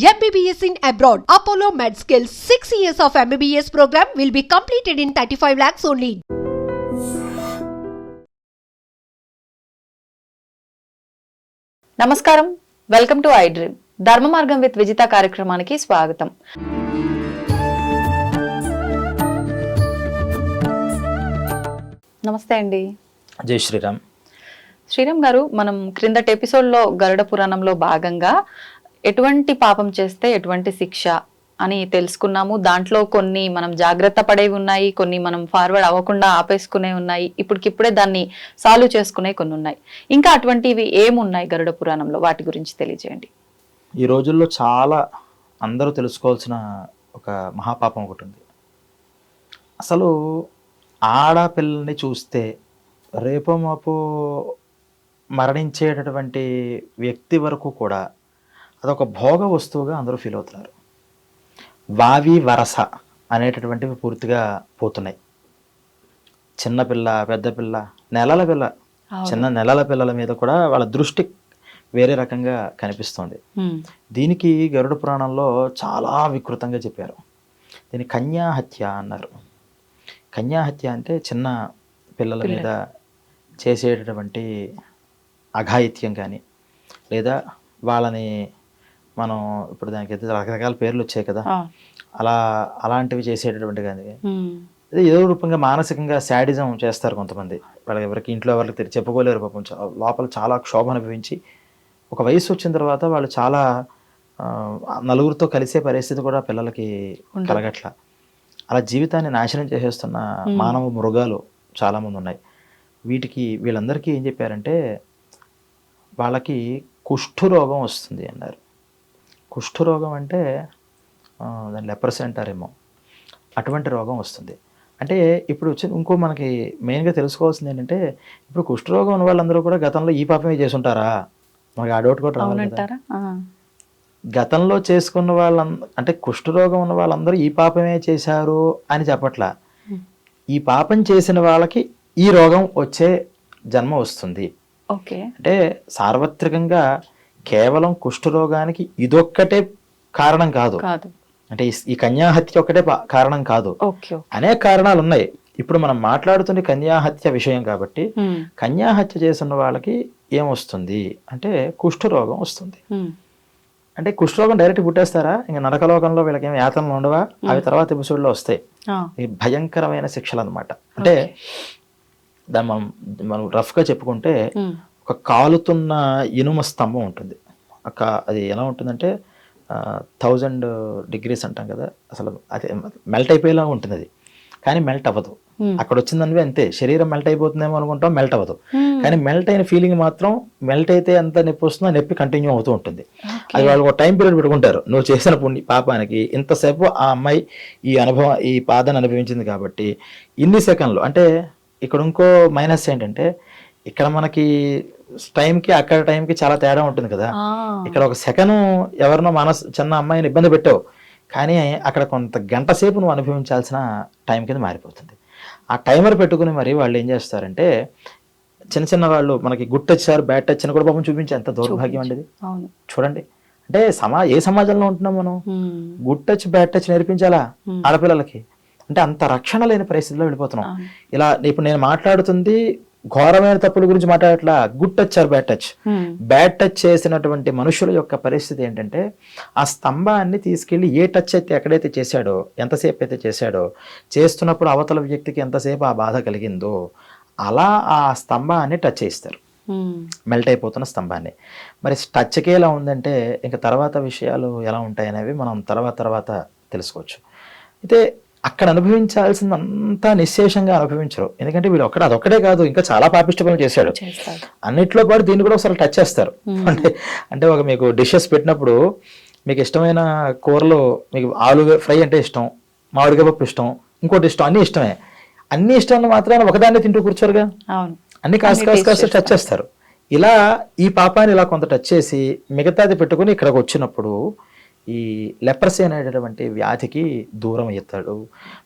MBBS in abroad. Apollo MedSkill 6 years of MBBS program will be completed in 35 lakhs only. నమస్కారం, welcome to I dream. ధర్మ మార్గం with Vijitha కార్యక్రమానికి స్వాగతం. నమస్తే అండి. జై శ్రీరామ్. శ్రీరామ్ గారు, మనం క్రిందటి ఎపిసోడ్లో గరుడ పురాణంలో భాగంగా ఎటువంటి పాపం చేస్తే ఎటువంటి శిక్ష అని తెలుసుకున్నాము. దాంట్లో కొన్ని మనం జాగ్రత్త పడేవి ఉన్నాయి, కొన్ని మనం ఫార్వర్డ్ అవ్వకుండా ఆపేసుకునే ఉన్నాయి, ఇప్పటికిప్పుడే దాన్ని సాల్వ్ చేసుకునే కొన్ని ఉన్నాయి. ఇంకా అటువంటివి ఏమున్నాయి గరుడ పురాణంలో, వాటి గురించి తెలియజేయండి. ఈ రోజుల్లో చాలా అందరూ తెలుసుకోవాల్సిన ఒక మహాపాపం ఒకటి ఉంది. అసలు ఆడపిల్లని చూస్తే రేపో మాపో మరణించేటటువంటి వ్యక్తి వరకు కూడా అదొక భోగ వస్తువుగా అందరూ ఫీల్ అవుతున్నారు. వావి వరస అనేటటువంటివి పూర్తిగా పోతున్నాయి. చిన్నపిల్ల, పెద్ద పిల్ల, నెలల పిల్ల, చిన్న నెలల పిల్లల మీద కూడా వాళ్ళ దృష్టి వేరే రకంగా కనిపిస్తుంది. దీనికి గరుడ పురాణంలో చాలా వికృతంగా చెప్పారు. దీన్ని కన్యాహత్య అన్నారు. కన్యాహత్య అంటే చిన్న పిల్లల మీద చేసేటటువంటి అఘాయిత్యం కానీ, లేదా వాళ్ళని మనం ఇప్పుడు దానికి రకరకాల పేర్లు వచ్చాయి కదా, అలాంటివి చేసేటటువంటి కానీ, ఏదో రూపంగా మానసికంగా శాడిజం చేస్తారు కొంతమంది. వాళ్ళకి ఎవరికి ఇంట్లో ఎవరికి చెప్పుకోలేరు పాపం, లోపల చాలా క్షోభ అనుభవించి ఒక వయసు వచ్చిన తర్వాత వాళ్ళు చాలా నలుగురితో కలిసే పరిస్థితి కూడా పిల్లలకి కలగట్ల. అలా జీవితాన్ని నాశనం చేసేస్తున్న మానవ మృగాలు చాలామంది ఉన్నాయి. వీళ్ళందరికీ ఏం చెప్పారంటే వాళ్ళకి కుష్ఠరోగం వస్తుంది అన్నారు. కుష్ఠరోగం అంటే దాన్ని లెప్రసీ అంటారేమో, అటువంటి రోగం వస్తుంది. అంటే ఇప్పుడు వచ్చి ఇంకో మనకి మెయిన్గా తెలుసుకోవాల్సింది ఏంటంటే, ఇప్పుడు కుష్ఠరోగం ఉన్న వాళ్ళందరూ కూడా గతంలో ఈ పాపమే చేసి ఉంటారా? మనకి ఆ డౌట్ కూడా రావాలి కదా. గతంలో చేసుకున్న అంటే కుష్ఠరోగం ఉన్న వాళ్ళందరూ ఈ పాపమే చేశారు అని చెప్పట్లా. ఈ పాపం చేసిన వాళ్ళకి ఈ రోగం వచ్చే జన్మ వస్తుంది. అంటే సార్వత్రికంగా కేవలం కుష్ఠరోగానికి ఇదొక్కటే కారణం కాదు. అంటే ఈ కన్యాహత్య ఒక్కటే కారణం కాదు, అనేక కారణాలు ఉన్నాయి. ఇప్పుడు మనం మాట్లాడుతున్న కన్యాహత్య విషయం కాబట్టి, కన్యాహత్య చేసిన వాళ్ళకి ఏమొస్తుంది అంటే కుష్ఠరోగం వస్తుంది. అంటే కుష్ఠరోగం డైరెక్ట్ పుట్టేస్తారా? ఇంకా నరకలోకంలో వీళ్ళకి ఏమి యాతనలు ఉండవా? అవి తర్వాత ఎపిసోడ్లో వస్తాయి. ఈ భయంకరమైన శిక్షలు అనమాట. అంటే దాన్ని మనం రఫ్గా చెప్పుకుంటే, ఒక కాలుతున్న ఇనుమ స్తంభం ఉంటుంది. అది ఎలా ఉంటుందంటే 1000 degrees అంటాం కదా, అసలు అది మెల్ట్ అయిపోయేలా ఉంటుంది. అది కానీ మెల్ట్ అవ్వదు. అక్కడ వచ్చిందనివే అంతే. శరీరం మెల్ట్ అయిపోతుందేమో అనుకుంటాం, మెల్ట్ అవ్వదు. కానీ మెల్ట్ అయిన ఫీలింగ్ మాత్రం, మెల్ట్ అయితే ఎంత నొప్పి వస్తుందో నొప్పి కంటిన్యూ అవుతూ ఉంటుంది. అది వాళ్ళు ఒక టైం పీరియడ్ పెట్టుకుంటారు. నువ్వు చేసిన పాపానికి ఇంతసేపు ఆ అమ్మాయి ఈ అనుభవం, ఈ బాధను అనుభవించింది కాబట్టి ఇన్ని సెకండ్లు. అంటే ఇక్కడ ఇంకో మైనస్ ఏంటంటే, ఇక్కడ మనకి టైంకి అక్కడ టైంకి చాలా తేడా ఉంటుంది కదా. ఇక్కడ ఒక సెకండ్ ఎవరినో చిన్న అమ్మాయిని ఇబ్బంది పెట్టావు, కానీ అక్కడ కొంత గంట సేపు నువ్వు అనుభవించాల్సిన టైం కింద మారిపోతుంది. ఆ టైమర్ పెట్టుకుని మరి వాళ్ళు ఏం చేస్తారంటే, చిన్న చిన్న వాళ్ళు మనకి good touch or bad touch అని కూడా పాపం చూపించే ఎంత దౌర్భాగ్యం అండి చూడండి. అంటే ఏ సమాజంలో ఉంటున్నాం మనం? గుడ్ టచ్ బ్యాడ్ టచ్ నేర్పించాలా ఆడపిల్లలకి? అంటే అంత రక్షణ లేని పరిస్థితిలో వెళ్ళిపోతున్నాం. ఇలా ఇప్పుడు నేను మాట్లాడుతుంది ఘోరమైన తప్పుల గురించి మాట్లాడట్లా, good touch or bad touch. Bad touch చేసినటువంటి మనుషుల యొక్క పరిస్థితి ఏంటంటే, ఆ స్తంభాన్ని తీసుకెళ్లి ఏ టచ్ అయితే ఎక్కడైతే చేశాడో, ఎంతసేపు అయితే చేశాడో, చేస్తున్నప్పుడు అవతల వ్యక్తికి ఎంతసేపు ఆ బాధ కలిగిందో అలా ఆ స్తంభాన్ని టచ్ చేయిస్తారు, మెల్ట్ అయిపోతున్న స్తంభాన్ని. మరి టచ్కే ఎలా ఉందంటే ఇంకా తర్వాత విషయాలు ఎలా ఉంటాయనేవి మనం తర్వాత తెలుసుకోవచ్చు. అయితే అక్కడ అనుభవించాల్సిందంతా నిశ్శేషంగా అనుభవించరు. ఎందుకంటే వీళ్ళు అదొక్కడే కాదు, ఇంకా చాలా పాపిష్ట పనులు చేశాడు. అన్నిట్లో పాటు దీన్ని కూడా ఒకసారి టచ్ చేస్తారు. అంటే ఒక మీకు డిషెస్ పెట్టినప్పుడు, మీకు ఇష్టమైన కూరలో మీకు ఆలు ఫ్రై అంటే ఇష్టం, మామిడికాయ పప్పు ఇష్టం, ఇంకోటి ఇష్టం, అన్ని ఇష్టమే. అన్ని ఇష్టాన్ని మాత్రాన్ని ఒకదాన్ని తింటూ కూర్చోరుగా, అన్ని కాస్త టచ్ చేస్తారు. ఇలా ఈ పాపాన్ని ఇలా కొంత టచ్ చేసి మిగతాది పెట్టుకుని ఇక్కడికి వచ్చినప్పుడు ఈ లెప్రసీ అనేటటువంటి వ్యాధికి దూరం అవుతాడు.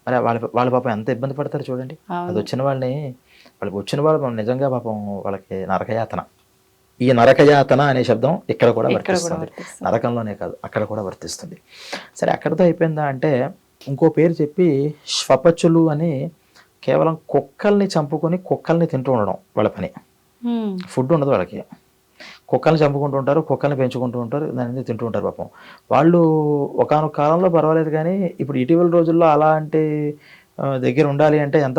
మరి వాళ్ళ పాపం ఎంత ఇబ్బంది పడతారు చూడండి. అది వచ్చిన వాళ్ళు నిజంగా పాపం వాళ్ళకి నరకయాతన. ఈ నరకయాతన అనే శబ్దం ఇక్కడ కూడా ఇక్కడ కూడా వర్తిస్తుంది. వర్తిస్తుంది. నరకంలోనే కాదు, అక్కడ కూడా వర్తిస్తుంది. సరే, అక్కడితో అయిపోయిందా అంటే ఇంకో పేరు చెప్పి శ్వపచులు అని కేవలం కుక్కల్ని చంపుకొని కుక్కల్ని తింటూ ఉండడం వాళ్ళ పని. ఫుడ్ ఉండదు వాళ్ళకి, కుక్కల్ని చంపుకుంటూ ఉంటారు, కుక్కల్ని పెంచుకుంటూ ఉంటారు, దాన్ని తింటూ ఉంటారు. పాపం వాళ్ళు ఒకానొక కాలంలో పర్వాలేదు, కానీ ఇప్పుడు ఇటీవల రోజుల్లో అలాంటి దగ్గర ఉండాలి అంటే ఎంత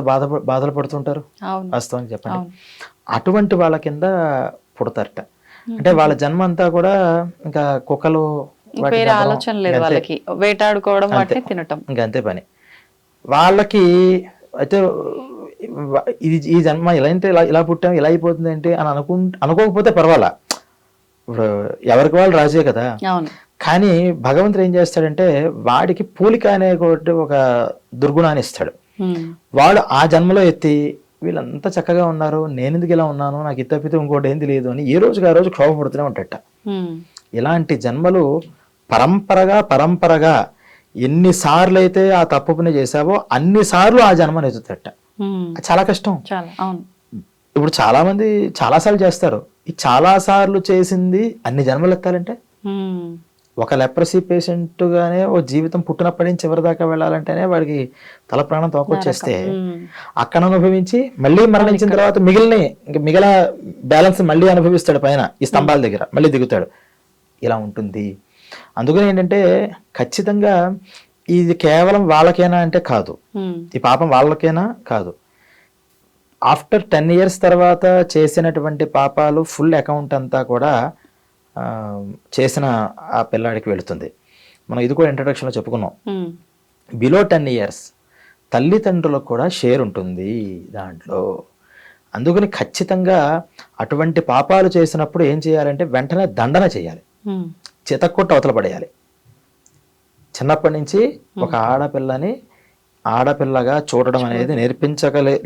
బాధలు పడుతుంటారు వాస్తవానికి చెప్పండి. అటువంటి వాళ్ళ కింద పుడతారట. అంటే వాళ్ళ జన్మ అంతా కూడా ఇంకా కుక్కలు వేరే ఆలోచన లేదు వాళ్ళకి, వేటాడుకోవడం వాటిని తినటం, ఇంకా అంతే పని వాళ్ళకి. అయితే ఇది ఈ జన్మ ఇలా అంటే ఇలా పుట్టాం, ఇలా అయిపోతుంది ఏంటి అని అనుకోకపోతే పర్వాలా, ఇప్పుడు ఎవరికి వాళ్ళు రాజే కదా. కానీ భగవంతుడు ఏం చేస్తాడంటే వాడికి పూలిక అనే ఒక దుర్గుణాన్ని ఇస్తాడు. వాడు ఆ జన్మలో ఎత్తి వీళ్ళంతా చక్కగా ఉన్నారు, నేను ఎందుకు ఇలా ఉన్నాను, నాకు ఇతపితే ఇంకోటి ఏం తెలియదు అని ఏ రోజుకి ఆ రోజు క్షోభపడుతూనే ఉంటాడట. ఇలాంటి జన్మలు పరంపరగా ఎన్నిసార్లు అయితే ఆ తప్పు పని చేసావో అన్నిసార్లు ఆ జన్మను ఎత్తుతట. చాలా కష్టం. ఇప్పుడు చాలా మంది చాలాసార్లు చేస్తారు. ఈ చాలా సార్లు చేసింది అన్ని జన్మలు ఎత్తాలంటే, ఒక లెప్రసీ పేషెంట్ గానే ఓ జీవితం పుట్టినప్పటి నుంచి చివరి దాకా వెళ్ళాలంటేనే వాడికి తల ప్రాణం తోకొచ్చేస్తే అక్కడ అనుభవించి మళ్ళీ మరణించిన తర్వాత మిగిలిన బ్యాలెన్స్ మళ్ళీ అనుభవిస్తాడు పైన ఈ స్తంభాల దగ్గర, మళ్ళీ దిగుతాడు. ఇలా ఉంటుంది. అందుకని ఏంటంటే ఖచ్చితంగా ఇది కేవలం వాళ్ళకేనా అంటే కాదు, ఈ పాపం వాళ్ళకేనా కాదు. ఆఫ్టర్ 10 years తర్వాత చేసినటువంటి పాపాలు ఫుల్ అకౌంట్ అంతా కూడా చేసిన ఆ పిల్లాడికి వెళుతుంది. మనం ఇది కూడా ఇంట్రడక్షన్లో చెప్పుకున్నాం. బిలో 10 years తల్లిదండ్రులకు కూడా షేర్ ఉంటుంది దాంట్లో. అందుకని ఖచ్చితంగా అటువంటి పాపాలు చేసినప్పుడు ఏం చేయాలంటే వెంటనే దండన చేయాలి, చితక్కొట్టు అవతల పడేయాలి. చిన్నప్పటి నుంచి ఒక ఆడపిల్లని ఆడపిల్లగా చూడడం అనేది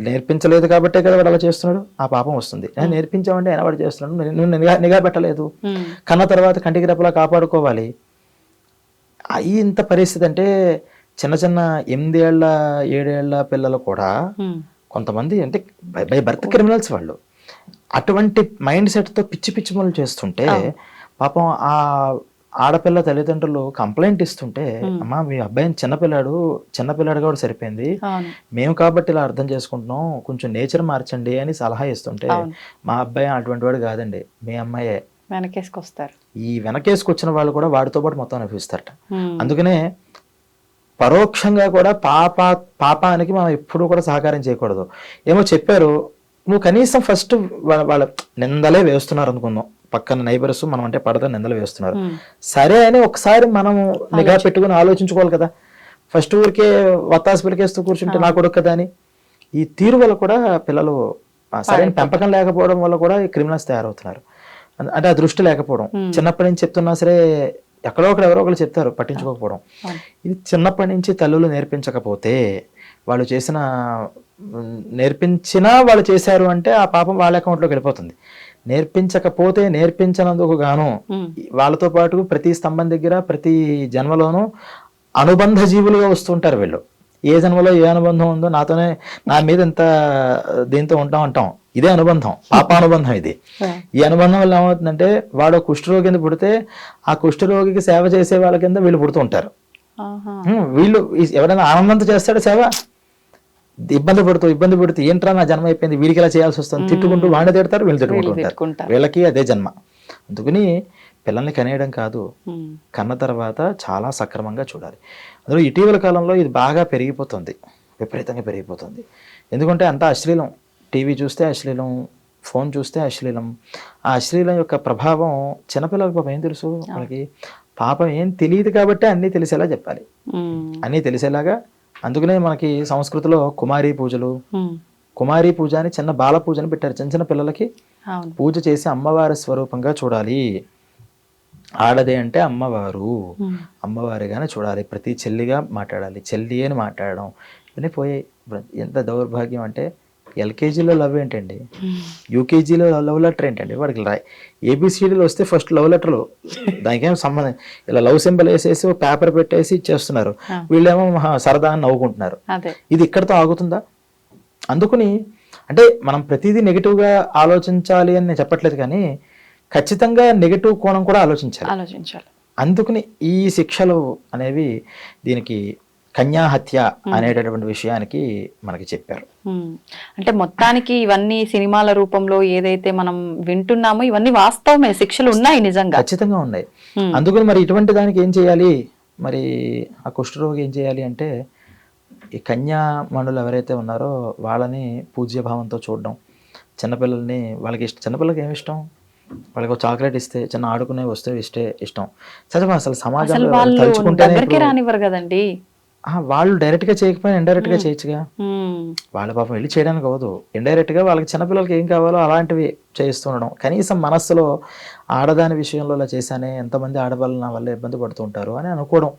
నేర్పించలేదు కాబట్టే కదా వాడు అలా చేస్తున్నాడు, ఆ పాపం వస్తుంది. నేర్పించామంటే ఆయన వాడు చేస్తున్నాడు, నువ్వు నిఘా పెట్టలేదు. కన్న తర్వాత కంటికి రెప్పలా కాపాడుకోవాలి. ఇంత పరిస్థితి అంటే చిన్న 8 ఏళ్ల 7 ఏళ్ల పిల్లలు కూడా కొంతమంది అంటే బై బర్త్ క్రిమినల్స్ వాళ్ళు. అటువంటి మైండ్ సెట్తో పిచ్చి పిచ్చి పనులు చేస్తుంటే పాపం ఆ ఆడపిల్ల తల్లిదండ్రులు కంప్లైంట్ ఇస్తుంటే, అమ్మా మీ అబ్బాయిని చిన్నపిల్లాడుగా కూడా సరిపోయింది, మేము కాబట్టి ఇలా అర్థం చేసుకుంటున్నాం, కొంచెం నేచర్ మార్చండి అని సలహా ఇస్తుంటే, మా అబ్బాయి అటువంటి వాడు కాదండి, మీ అమ్మాయే వెనకేసుకొస్తారు. ఈ వెనకేసుకొచ్చిన వాళ్ళు కూడా వాడితో పాటు మొత్తం అనిపిస్తారట. అందుకనే పరోక్షంగా కూడా పాపానికి మనం ఎప్పుడూ కూడా సహకారం చేయకూడదు. ఏమో చెప్పారు, నువ్వు కనీసం ఫస్ట్ వాళ్ళ నిందలే వేస్తున్నారు అనుకుందాం, పక్కన నైబర్స్ మనం అంటే పడతా నిందలు వేస్తున్నారు, సరే అని ఒకసారి మనం నిఘా పెట్టుకుని ఆలోచించుకోవాలి కదా. ఫస్ట్ ఊరికే వత్తాసు పిలికేస్తూ కూర్చుంటే నా కొడుకు కదా అని. ఈ తీరు వల్ల కూడా పిల్లలు సరైన పెంపకం లేకపోవడం వల్ల కూడా క్రిమినల్స్ తయారవుతున్నారు. అంటే ఆ దృష్టి లేకపోవడం, చిన్నప్పటి నుంచి చెప్తున్నా సరే ఎక్కడో ఎవరో ఒకరు చెప్తారు, పట్టించుకోకపోవడం. ఇది చిన్నప్పటి నుంచి తల్లులు నేర్పించకపోతే, వాళ్ళు నేర్పించినా వాళ్ళు చేశారు అంటే ఆ పాపం వాళ్ళ అకౌంట్లోకి వెళ్ళిపోతుంది. నేర్పించకపోతే నేర్పించినందుకు గాను వాళ్ళతో పాటు ప్రతి స్తంభం దగ్గర ప్రతి జన్మలోనూ అనుబంధ జీవులుగా వస్తుంటారు వీళ్ళు. ఏ జన్మలో ఏ అనుబంధం ఉందో, నా మీద ఎంత దీంతో ఉంటాం, ఇదే అనుబంధం, పాపానుబంధం ఇది. ఈ అనుబంధం వల్ల ఏమవుతుందంటే వాడు కుష్ఠరోగి కింద పుడితే ఆ కుష్ఠరోగికి సేవ చేసే వాళ్ళ కింద వీళ్ళు పుడుతూ ఉంటారు. వీళ్ళు ఎవరైనా ఆనందంతో చేస్తాడు సేవ, ఇబ్బంది పడుతూ ఏంట్రా నా జన్మ అయిపోయింది, వీడికి ఇలా చేయాల్సి వస్తుంది, తిట్టుకుంటూ వాడిని తిడతారు, వీళ్ళు తిట్టుకుంటూ ఉంటారు. వీళ్ళకి అదే జన్మ. అందుకని పిల్లల్ని కనేయడం కాదు, కన్న తర్వాత చాలా సక్రమంగా చూడాలి. అందులో ఇటీవల కాలంలో ఇది బాగా పెరిగిపోతుంది, విపరీతంగా పెరిగిపోతుంది. ఎందుకంటే అంతా అశ్లీలం. టీవీ చూస్తే అశ్లీలం, ఫోన్ చూస్తే అశ్లీలం. ఆ అశ్లీలం యొక్క ప్రభావం చిన్నపిల్లలకు పాపం ఏం తెలుసు, వాళ్ళకి పాపం ఏం తెలియదు కాబట్టి అన్నీ తెలిసేలా చెప్పాలి, అన్నీ తెలిసేలాగా. అందుకనే మనకి సంస్కృతిలో కుమారీ పూజ అని చిన్న బాల పూజని పెట్టారు. చిన్న పిల్లలకి పూజ చేసి అమ్మవారి స్వరూపంగా చూడాలి. ఆడదే అంటే అమ్మవారిగానే చూడాలి. ప్రతి చెల్లిగా మాట్లాడాలి, చెల్లి అని మాట్లాడడం ఇవన్నీ పోయాయి. ఎంత దౌర్భాగ్యం అంటే ఎల్కేజీలో లవ్ ఏంటండి, యూకేజీలో లవ్ లెటర్ ఏంటండి, వాడికి ఏబిసిడీలు వస్తే ఫస్ట్ లవ్ లెటర్లు, దానికేం సంబంధం. ఇలా లవ్ సింబల్ వేసేసి పేపర్ పెట్టేసి ఇచ్చేస్తున్నారు, వీళ్ళేమో సరదా అని నవ్వుకుంటున్నారు. ఇది ఇక్కడతో ఆగుతుందా? అందుకని అంటే మనం ప్రతిదీ నెగిటివ్గా ఆలోచించాలి అని నేను చెప్పట్లేదు, కానీ ఖచ్చితంగా నెగటివ్ కోణం కూడా ఆలోచించాలి. ఆలోచించాలి. అందుకని ఈ శిక్షలు అనేవి దీనికి కన్యాహత్య అనేటటువంటి విషయానికి మనకి చెప్పారు. అంటే మొత్తానికి ఇవన్నీ సినిమాల రూపంలో ఏదైతే మనం వింటున్నామో ఇవన్నీ వాస్తవమే, శిక్షలు ఉన్నాయి నిజంగా, ఖచ్చితంగా ఉన్నాయి. అందుకని మరి ఇటువంటి దానికి ఏం చేయాలి, మరి ఆ కుష్ఠరోగి ఏం చేయాలి అంటే ఈ కన్యామణులు ఎవరైతే ఉన్నారో వాళ్ళని పూజ్యభావంతో చూడడం, చిన్నపిల్లల్ని వాళ్ళకి చిన్నపిల్లలకి ఏమి ఇష్టం, వాళ్ళకి ఒక చాక్లెట్ ఇస్తే, చిన్న ఆడుకునే వస్తువు ఇష్టం. సరే అసలు సమాజంలో దగ్గరికి రానివ్వరు కదండి. వాళ్ళు డైరెక్ట్ గా చేయకపోయినా ఇండైరెక్ట్ గా చేయొచ్చుగా. వాళ్ళ పాపం వెళ్ళి చేయడానికి అవ్వదు, ఇండైరెక్ట్ గా వాళ్ళకి చిన్నపిల్లలకి ఏం కావాలో అలాంటివి చేస్తుండడం. కనీసం మనస్సులో ఆడదాని విషయంలో ఇలా చేశానే, ఎంతమంది ఆడవాళ్ళు నా వల్ల ఇబ్బంది పడుతూ ఉంటారు అని అనుకోవడం.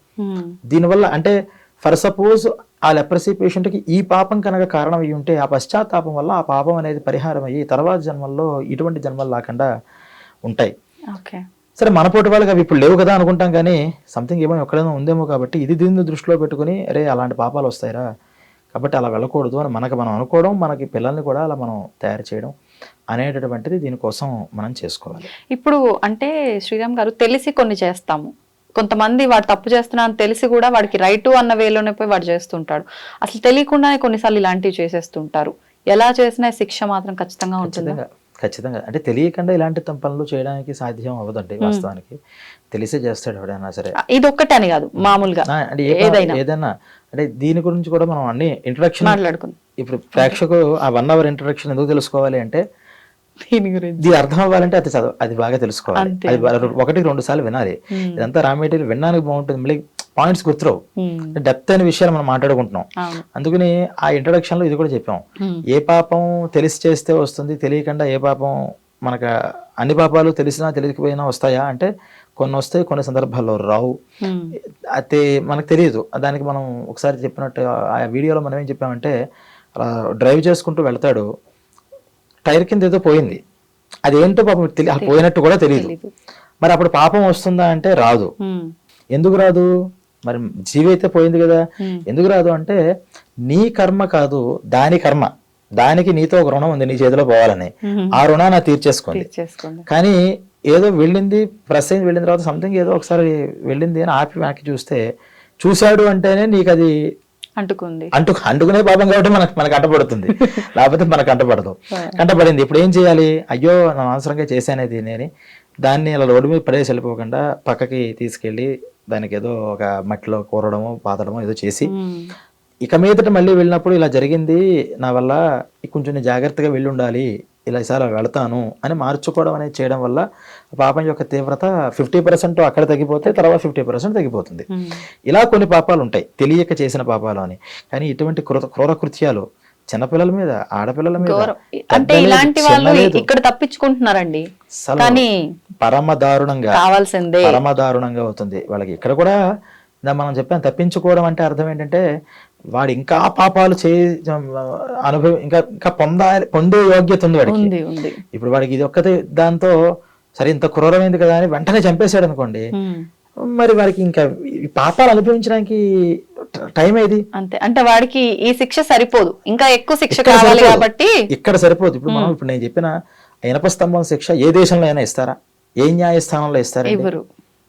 దీనివల్ల అంటే ఫర్ సపోజ్ ఆ లెప్రసీ పేషెంట్కి ఈ పాపం కనుక కారణం అయ్యి ఉంటే ఆ పశ్చాత్తాపం వల్ల ఆ పాపం అనేది పరిహారం అయ్యి తర్వాత జన్మల్లో ఇటువంటి జన్మలు లేకుండా ఉంటాయి. సరే మనపోటి వాళ్ళకి అవి ఇప్పుడు లేవు కదా అనుకుంటాం, కానీ సంథింగ్ ఏమో ఎక్కడైనా ఉందేమో కాబట్టి ఇది దీన్ని దృష్టిలో పెట్టుకుని అరే అలాంటి పాపాలు వస్తాయిరా కాబట్టి అలా వెళ్ళకూడదు అని మనం అనుకోవడం, మనకి పిల్లల్ని కూడా అలా మనం తయారు చేయడం అనేటటువంటిది దీనికోసం మనం చేసుకోవాలి. ఇప్పుడు అంటే శ్రీరామ్ గారు తెలిసి కొన్ని చేస్తాము, కొంతమంది వాడు తప్పు చేస్తున్నా అని తెలిసి కూడా వాడికి రైటు అన్న వేలోనే పోయి వాడు చేస్తుంటాడు. అసలు తెలియకుండానే కొన్నిసార్లు ఇలాంటివి చేసేస్తుంటారు. ఎలా చేసినా శిక్ష మాత్రం ఖచ్చితంగా ఉంటుంది. ఖచ్చితంగా అంటే తెలియకుండా ఇలాంటి పనులు చేయడానికి సాధ్యం అవ్వదండి. వాస్తవానికి తెలిసే చేస్తాడు ఎవడైనా సరే. ఇది ఒక్కటే అని కాదు, మామూలుగా అంటే ఏదైనా అంటే దీని గురించి కూడా మనం అన్ని ఇంట్రడక్షన్ మాట్లాడుకుందాం. ఇప్పుడు ప్రేక్షకులు ఆ 1 hour ఇంట్రడక్షన్ ఎందుకు తెలుసుకోవాలి అంటే దీని అర్థం అవ్వాలంటే అది బాగా తెలుసుకోవాలి. అది 1-2 సార్లు వినాలి. ఇదంతా రా మెటీరియల్ వినడానికి బాగుంటుంది, మళ్ళీ పాయింట్స్ గుర్తురావు, డెప్త్ అనే విషయాలు మనం మాట్లాడుకుంటున్నాం. అందుకని ఆ ఇంట్రడక్షన్ లో ఇది కూడా చెప్పాం. ఏ పాపం తెలిసి చేస్తే వస్తుంది, తెలియకుండా ఏ పాపం మనకు అన్ని పాపాలు తెలిసినా తెలియకపోయినా వస్తాయా అంటే కొన్ని వస్తాయి, కొన్ని సందర్భాల్లో రావు. అయితే మనకు తెలియదు. దానికి మనం ఒకసారి చెప్పినట్టు ఆ వీడియోలో మనం ఏం చెప్పామంటే డ్రైవ్ చేసుకుంటూ వెళ్తాడు, టైర్ కింద ఏదో పోయింది, అదేంటో పాపం పోయినట్టు కూడా తెలియదు. మరి అప్పుడు పాపం వస్తుందా అంటే రాదు. ఎందుకు రాదు? మరి జీవి అయితే పోయింది కదా, ఎందుకు రాదు అంటే నీ కర్మ కాదు దాని కర్మ, దానికి నీతో ఒక రుణం ఉంది నీ చేతిలో పోవాలని, ఆ రుణాన్ని తీర్చేసుకోండి. కానీ ఏదో వెళ్ళింది, ప్రెస్ అయింది, వెళ్ళిన తర్వాత సంథింగ్ ఏదో ఒకసారి వెళ్ళింది అని ఆపి వెనక్కి చూశాడు అంటేనే నీకు అది అంటుకునే పాపం కాబట్టి మనకు అంటపడుతుంది, లేకపోతే మనకు కంటపడింది. ఇప్పుడు ఏం చేయాలి? అయ్యో నా అవసరంగా చేశానేది నేను, దాన్ని అలా రోడ్డు మీద పడేసి వెళ్ళిపోకుండా పక్కకి తీసుకెళ్ళి దానికి ఏదో ఒక మట్టిలో కూరడమో పాతడమో ఏదో చేసి ఇక మీదట మళ్ళీ వెళ్ళినప్పుడు ఇలా జరిగింది నా వల్ల, కొంచెం జాగ్రత్తగా వెళ్ళి ఉండాలి, ఇలా ఈసారి వెళతాను అని మార్చుకోవడం అనేది చేయడం వల్ల పాపం యొక్క తీవ్రత 50% అక్కడ తగ్గిపోతే తర్వాత 50% తగ్గిపోతుంది. ఇలా కొన్ని పాపాలు ఉంటాయి తెలియక చేసిన పాపాలు అని. కానీ ఇటువంటి క్రూర కృత్యాలు చిన్నపిల్లల మీద, ఆడపిల్లల మీద అంటే ఇలాంటి వాళ్ళు ఇక్కడ తప్పించుకుంటున్నారండి, కానీ పరమ దారుణంగా అవుతుంది వాళ్ళకి. ఇక్కడ కూడా మనం చెప్పాను, తప్పించుకోవడం అంటే అర్థం ఏంటంటే వాడు ఇంకా పాపాలు అనుభవం ఇంకా పొందే యోగ్యత ఉంది వాడికి. ఇప్పుడు వాడికి ఇది ఒక్కతే దాంతో సరే ఇంత క్రూరమైంది కదా అని వెంటనే చంపేశాడు అనుకోండి, మరి వాడికి ఇంకా పాపాలు అనుభవించడానికి టైం ఏది? అంతే. అంటే వాడికి ఈ శిక్ష సరిపోదు, ఇంకా ఎక్కువ శిక్ష కావాలి కాబట్టి ఇక్కడ సరిపోదు. ఇప్పుడు నేను చెప్పిన ఇనప స్తంభం శిక్ష ఏ దేశంలో అయినా ఇస్తారా? ఏ న్యాయస్థానంలో ఇస్తారా?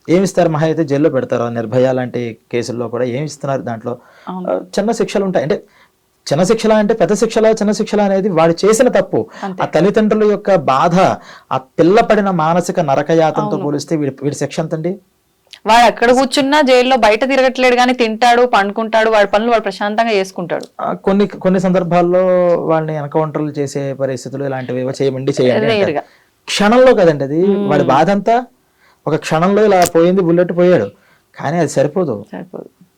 ఏమి ఇస్తారు? మహా అయితే జైల్లో పెడతారు. నిర్భయ లాంటి కేసుల్లో కూడా ఏమి ఇస్తున్నారు? దాంట్లో చిన్న శిక్షలు ఉంటాయి. అంటే చిన్న శిక్షల అంటే పెద్ద శిక్షల, చిన్న శిక్షల అనేది వాడు చేసిన తప్పు, ఆ తల్లిదండ్రుల యొక్క బాధ, ఆ పిల్ల పడిన మానసిక నరకయాతంతో పోలిస్తే వీడి శిక్ష ఎంతండి? వాడు ఎక్కడ కూర్చున్నా జైల్లో బయట తిరగట్లేడు, కానీ తింటాడు, పండుకుంటాడు, వాడి పనులు వాడు ప్రశాంతంగా చేసుకుంటాడు. కొన్ని సందర్భాల్లో వాళ్ళని ఎన్కౌంటర్లు చేసే పరిస్థితులు ఇలాంటివి చేయండి క్షణంలో కదండి అది. వాడి బాధ అంతా ఒక క్షణంలో ఇలా పోయింది, బుల్లెట్ పోయాడు, కానీ అది సరిపోదు.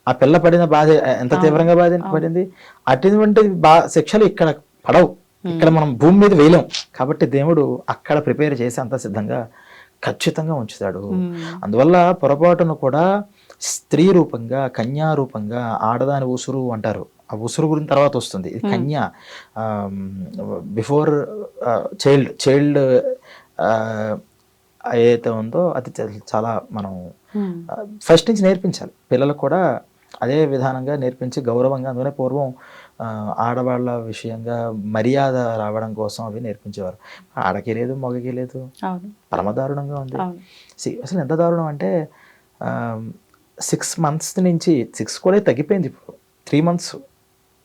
ఆ పిల్ల పడిన బాధ ఎంత తీవ్రంగా పడింది. అటువంటి శిక్షలు ఇక్కడ పడవు, ఇక్కడ మనం భూమి మీద వేయలేం. కాబట్టి దేవుడు అక్కడ ప్రిపేర్ చేసి అంత సిద్ధంగా ఖచ్చితంగా ఉంచుతాడు. అందువల్ల పొరపాటును కూడా స్త్రీ రూపంగా, కన్యా రూపంగా, ఆడదాని ఉసురు అంటారు. ఆ ఉసురు గురించి తర్వాత వస్తుంది. ఇది కన్యా, బిఫోర్ చైల్డ్ ఏదైతే ఉందో అది చాలా మనం ఫస్ట్ నుంచి నేర్పించాలి పిల్లలకు కూడా. అదే విధానంగా నేర్పించి గౌరవంగా. అందుకనే పూర్వం ఆడవాళ్ళ విషయంగా మర్యాద రావడం కోసం అవి నేర్పించేవారు. ఆడకి లేదు, మగకి లేదు, అవును పరమదారుణంగా ఉంది. అవును అసలు ఎంత దారుణం అంటే 6 months నుంచి 6 కూడా తగ్గిపోయింది, ఇప్పుడు 3 months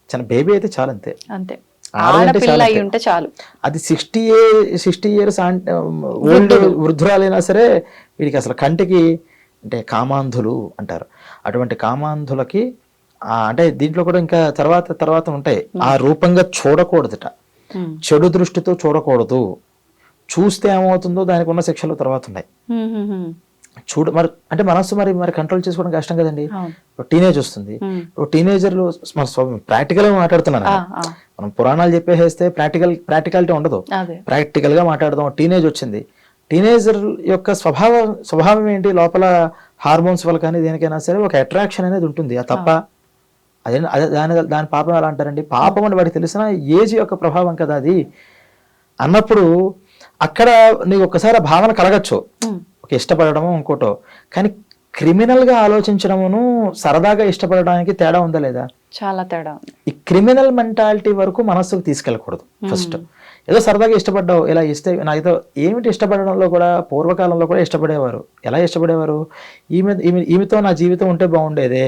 చిన్న బేబీ అయితే చాలు అంతే. అంతే, ఆడదంటే ఆడపిల్ల చాలా అయి అంతే. ఉంటే చాలు. అది 60 years ఓల్డ్ వృద్ధురాలైనా సరే వీడికి అసలు కంటికి అంటే కామాంధులు అంటారు. అటువంటి కామాంధులకి అంటే దీంట్లో కూడా ఇంకా తర్వాత ఉంటాయి. ఆ రూపంగా చూడకూడదట, చెడు దృష్టితో చూడకూడదు. చూస్తే ఏమవుతుందో దానికి ఉన్న శిక్షలు తర్వాత ఉన్నాయి. మరి అంటే మనస్సు మరి కంట్రోల్ చేసుకోవడం కష్టం కదండి. టీనేజ్ వస్తుంది, టీనేజర్లు ప్రాక్టికల్ గా మాట్లాడుతున్నాను. మనం పురాణాలు చెప్పేస్తే ప్రాక్టికాలిటీ ఉండదు, ప్రాక్టికల్ గా మాట్లాడదాం. టీనేజ్ వచ్చింది, టీనేజర్ యొక్క స్వభావం ఏంటి, లోపల హార్మోన్స్ వల్ల కానీ దేనికైనా సరే ఒక అట్రాక్షన్ అనేది ఉంటుంది. అది తప్ప అదే దాని పాపం ఎలా అంటారండి? పాపం అని వాడికి తెలిసిన ఏజ్ యొక్క ప్రభావం కదా అది అన్నప్పుడు అక్కడ నీకు ఒక్కసారి ఆ భావన కలగచ్చు, ఒక ఇష్టపడడము ఇంకోటో. కానీ క్రిమినల్ గా ఆలోచించడమును సరదాగా ఇష్టపడడానికి తేడా ఉందా లేదా? చాలా తేడా. ఈ క్రిమినల్ మెంటాలిటీ వరకు మనస్సుకు తీసుకెళ్ళకూడదు. ఫస్ట్ ఏదో సరదాగా ఇష్టపడ్డావు, ఇలా ఇస్తే నాకేదో ఏమిటి ఇష్టపడడంలో కూడా పూర్వకాలంలో కూడా ఇష్టపడేవారు. ఎలా ఇష్టపడేవారు? ఈమెతో నా జీవితం ఉంటే బాగుండేదే,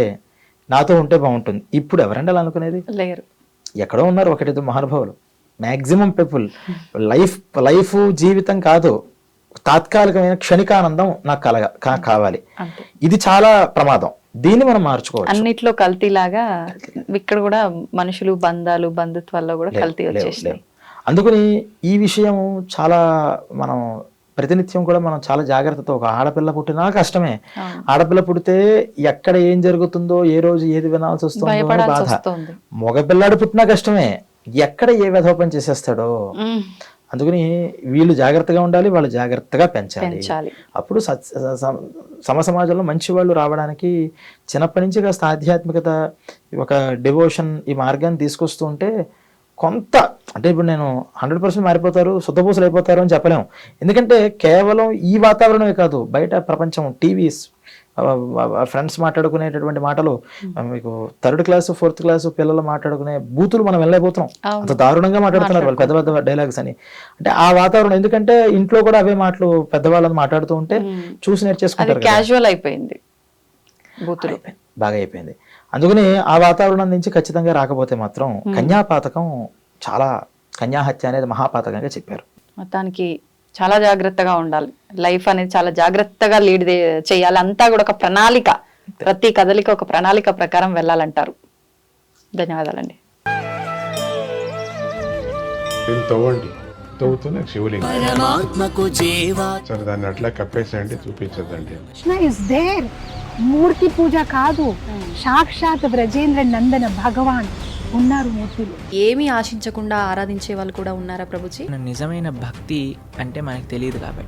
నాతో ఉంటే బాగుంటుంది. ఇప్పుడు ఎవరండి అలా అనుకునేది? లేరు. ఎక్కడో ఉన్నారు ఒకటిద్దరు మహానుభావులు. మ్యాక్సిమం పీపుల్ లైఫ్ జీవితం కాదు, తాత్కాలికమైన క్షణికానందం నాకు కావాలి. ఇది చాలా ప్రమాదం. దీన్ని మనం మార్చుకోవచ్చు. అన్నిట్లో కల్తీలాగా ఇక్కడ కూడా మనుషులు, బంధాలు, బంధుత్వాల్లో కూడా కల్తీ వచ్చేసినాయి. అందుకని ఈ విషయం చాలా మనం ప్రతినిత్యం కూడా మనం చాలా జాగ్రత్తతో, ఒక ఆడపిల్ల పుట్టినా కష్టమే. ఆడపిల్ల పుడితే ఎక్కడ ఏం జరుగుతుందో, ఏ రోజు ఏది వినాల్సి వస్తుందో బాధ. మగపిల్లాడు పుట్టినా కష్టమే, ఎక్కడ ఏ విధోపం చేసేస్తాడో. అందుకని వీళ్ళు జాగ్రత్తగా ఉండాలి, వాళ్ళు జాగ్రత్తగా పెంచాలి. అప్పుడు సమాజంలో మంచి వాళ్ళు రావడానికి చిన్నప్పటి నుంచి కాస్త ఆధ్యాత్మికత, ఒక డివోషన్, ఈ మార్గాన్ని తీసుకొస్తూ ఉంటే కొంత, అంటే ఇప్పుడు నేను 100% మారిపోతారు, శుద్ధపూసలు అయిపోతారు అని చెప్పలేము. ఎందుకంటే కేవలం ఈ వాతావరణమే కాదు, బయట ప్రపంచం, టీవీస్, ఫ్రెండ్స్ మాట్లాడుకునేటటువంటి మాటలు, మీకు 3rd class 4th class పిల్లలు మాట్లాడుకునే బూతులు మనం వెళ్ళైపోతున్నాం. అంత దారుణంగా మాట్లాడుతున్నారు వాళ్ళు, పెద్ద పెద్ద డైలాగ్స్ అని. అంటే ఆ వాతావరణం, ఎందుకంటే ఇంట్లో కూడా అవే మాటలు పెద్దవాళ్ళని మాట్లాడుతూ ఉంటే చూసి నేర్చేసుకుంటారు. క్యాజువల్ అయిపోయింది, బాగా అయిపోయింది. అందుకని ఆ వాతావరణం నుంచి ఖచ్చితంగా రాకపోతే మాత్రం కన్యాపాతకం, చాలా కన్యాహత్య అనేది మహాపాతకంగా చెప్పారు. మొత్తానికి చాలా జాగ్రత్తగా ఉండాలి. లైఫ్ అనేది చాలా జాగ్రత్తగా లీడ్ చేయాలి. అంతా కూడా ఒక ప్రణాళిక, ప్రతి కదలిక ఒక ప్రణాళిక ప్రకారం వెళ్ళాలంటారు. ధన్యవాదాలండి. తవ్వుతున్న శివలింగం సరే, దాన్ని అట్లా కప్పేసేయండి, చూపించదండి. Krishna is there. మూర్తి పూజ కాదు, సాక్షాత్ బ్రజేంద్ర నందన భగవాన్ ఉన్నారు మూర్తిలో. ఏమీ ఆశించకుండా ఆరాధించే వాళ్ళు కూడా ఉన్నారా ప్రభుజీ? నిజమైన భక్తి అంటే మనకు తెలియదు కాబట్టి